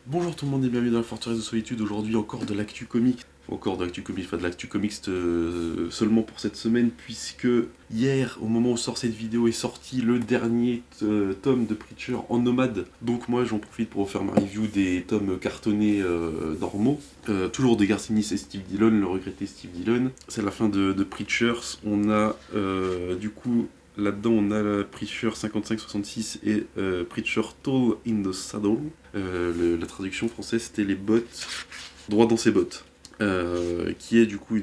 Bonjour tout le monde et bienvenue dans la Forteresse de Solitude. Aujourd'hui encore de l'actu comics. Encore de l'actu comics, enfin de l'actu comics seulement pour cette semaine, puisque hier, au moment où sort cette vidéo, est sorti le dernier tome de Preacher en nomade. Donc moi j'en profite pour faire ma review des tomes cartonnés normaux. Toujours de Garcinis et Steve Dillon, le regretté Steve Dillon. C'est la fin de Preachers. On a du coup là-dedans, on a la Preacher 55-66 et Preacher Tall in the Saddle. La traduction française, c'était les bottes, droit dans ses bottes. Qui est du coup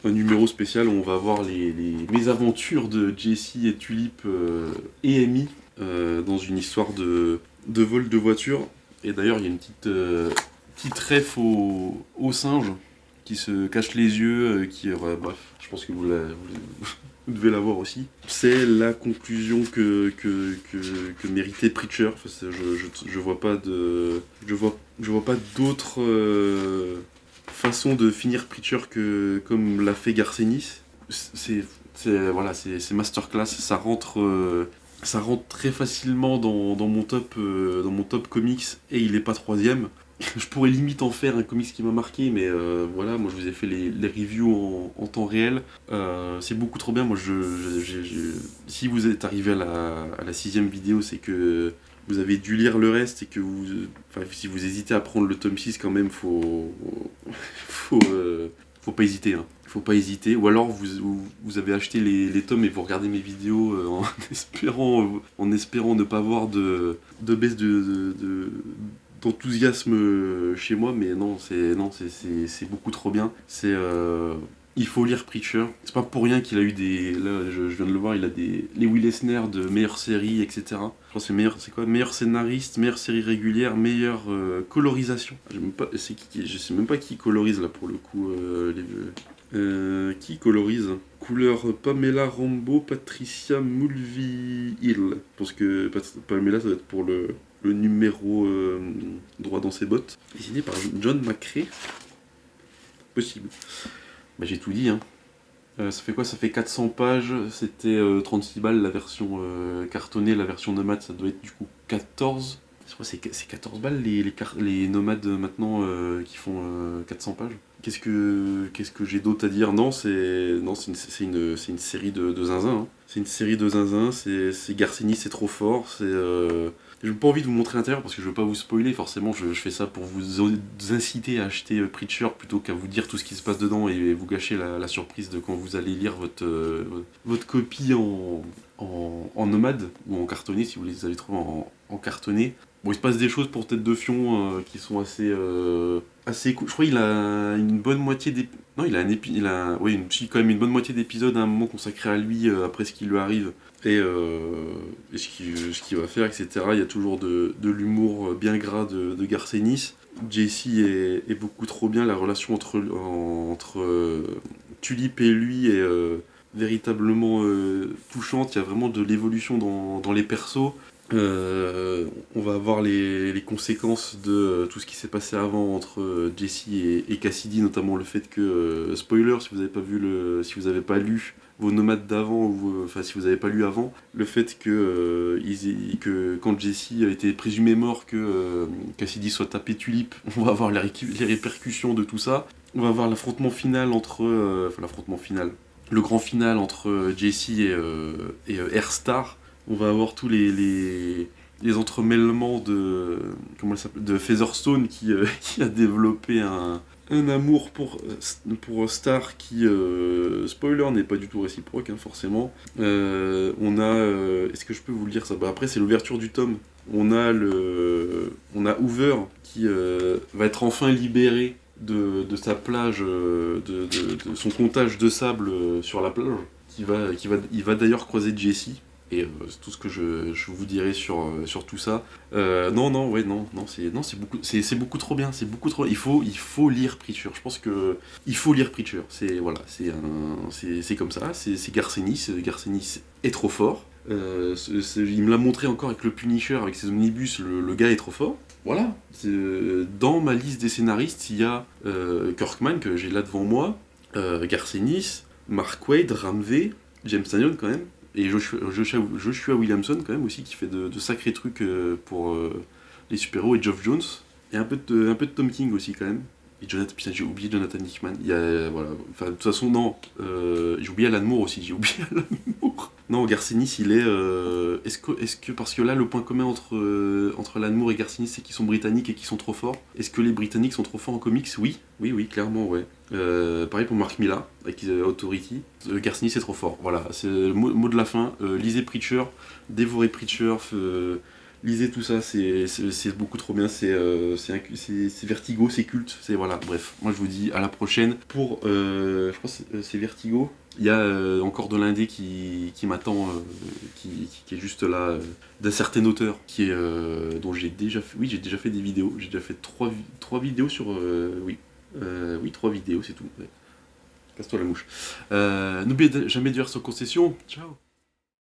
un numéro spécial où on va voir les mésaventures de Jesse et Tulip et Amy dans une histoire de vol de voiture. Et d'ailleurs, il y a une petite ref au singe qui se cache les yeux, bref, je pense que vous devez l'avoir aussi. C'est la conclusion que méritait Preacher. Enfin, je vois pas je vois pas d'autre façon de finir Preacher que comme l'a fait Garcenis. C'est masterclass. Ça rentre très facilement dans mon top comics et il est pas troisième. Je pourrais limite en faire un comics qui m'a marqué, mais voilà, moi je vous ai fait les reviews en temps réel. C'est beaucoup trop bien. Moi, si vous êtes arrivé à la sixième vidéo, c'est que vous avez dû lire le reste et que si vous hésitez à prendre le tome 6 quand même, faut pas hésiter. Hein. Faut pas hésiter. Ou alors vous avez acheté les tomes et vous regardez mes vidéos en espérant ne pas avoir de baisse d'enthousiasme chez moi, mais c'est beaucoup trop bien. Il faut lire Preacher. C'est pas pour rien qu'il a eu des. Là, je viens de le voir, il a les Will Eisner de meilleure série, etc. Je pense que c'est quoi? Meilleur scénariste, meilleure série régulière, meilleure colorisation. Je sais même pas qui colorise là pour le coup. Qui colorise? Couleur Pamela Rambeau, Patricia Mulvihill. Je pense que Pamela, ça va être pour le numéro droit dans ses bottes. Dessiné par John McCrea. Possible. Bah, j'ai tout dit, hein. Ça fait quoi? Ça fait 400 pages, c'était 36 balles la version cartonnée, la version nomade ça doit être du coup 14. Je crois que c'est 14 balles les nomades maintenant qui font 400 pages. Qu'est-ce que j'ai d'autre à dire? Non, c'est une série de zinzin. Hein. C'est une série de zinzin, c'est Garcinis, c'est trop fort, j'ai pas envie de vous montrer l'intérieur parce que je veux pas vous spoiler, forcément je fais ça pour vous inciter à acheter Preacher plutôt qu'à vous dire tout ce qui se passe dedans et vous gâcher la surprise de quand vous allez lire votre copie en nomade ou en cartonné si vous les avez trouvés en cartonné. Bon, il se passe des choses pour Tête de Fion qui sont assez cool. Je crois qu'il a une bonne moitié d'épisodes. Non, quand même une bonne moitié d'épisodes à un moment consacré à lui après ce qui lui arrive et ce qu'il va faire, etc. Il y a toujours de l'humour bien gras de Garcenis. Jesse est beaucoup trop bien. La relation entre Tulip et lui est véritablement touchante. Il y a vraiment de l'évolution dans les persos. On va avoir les conséquences de tout ce qui s'est passé avant entre Jesse et Cassidy, notamment le fait que, spoiler, si vous n'avez pas si vous n'avez pas lu vos nomades d'avant, enfin si vous n'avez pas lu avant, le fait que quand Jesse a été présumé mort, que Cassidy soit tapé Tulip, on va avoir les répercussions de tout ça. On va avoir l'affrontement final le grand final entre Jesse et Airstar. On va avoir tous les entremêlements de Featherstone qui a développé un amour pour Star qui, spoiler, n'est pas du tout réciproque, hein, forcément. Est-ce que je peux vous le dire ça? Bah, après, c'est l'ouverture du tome. On a Hoover qui va être enfin libéré de sa plage, de son comptage de sable sur la plage. Il va d'ailleurs croiser Jesse. Et c'est tout ce que je vous dirai sur tout ça. C'est beaucoup trop bien, c'est beaucoup trop. Il faut lire Preacher. Je pense que il faut lire Preacher. C'est comme ça. C'est Garcenis. Garcenis est trop fort. Il me l'a montré encore avec le Punisher, avec ses omnibus. Le gars est trop fort. Voilà. Dans ma liste des scénaristes, il y a Kirkman que j'ai là devant moi, Garcenis, Mark Waid, Ramvé, James Tynion quand même. Et Joshua Williamson quand même aussi qui fait de sacrés trucs pour les super-héros, et Geoff Jones. Et un peu de Tom King aussi quand même. Et Jonathan, putain, j'ai oublié Jonathan Hickman. Il y a, voilà. Enfin, de toute façon, non. J'ai oublié Alan Moore aussi. J'ai oublié Alan Moore. Non, Garcinis, il est. Est-ce que parce que là, le point commun entre Alan Moore et Garcinis, c'est qu'ils sont britanniques et qu'ils sont trop forts. Est-ce que les Britanniques sont trop forts en comics? Oui, oui, oui, clairement, ouais. Pareil pour Mark Millar avec Authority. Garcinis c'est trop fort. Voilà, c'est le mot de la fin. Lisez Preacher, dévorez Preacher. Lisez tout ça, c'est beaucoup trop bien, c'est Vertigo, c'est culte, c'est voilà, bref. Moi je vous dis à la prochaine pour, je crois que c'est Vertigo. Il y a encore de l'indé qui m'attend, qui est juste là, d'un certain auteur, dont j'ai déjà fait, oui j'ai déjà fait des vidéos, j'ai déjà fait trois vidéos sur, oui, oui 3 vidéos c'est tout. Ouais. Casse-toi la mouche. N'oubliez jamais de faire sur concession, ciao.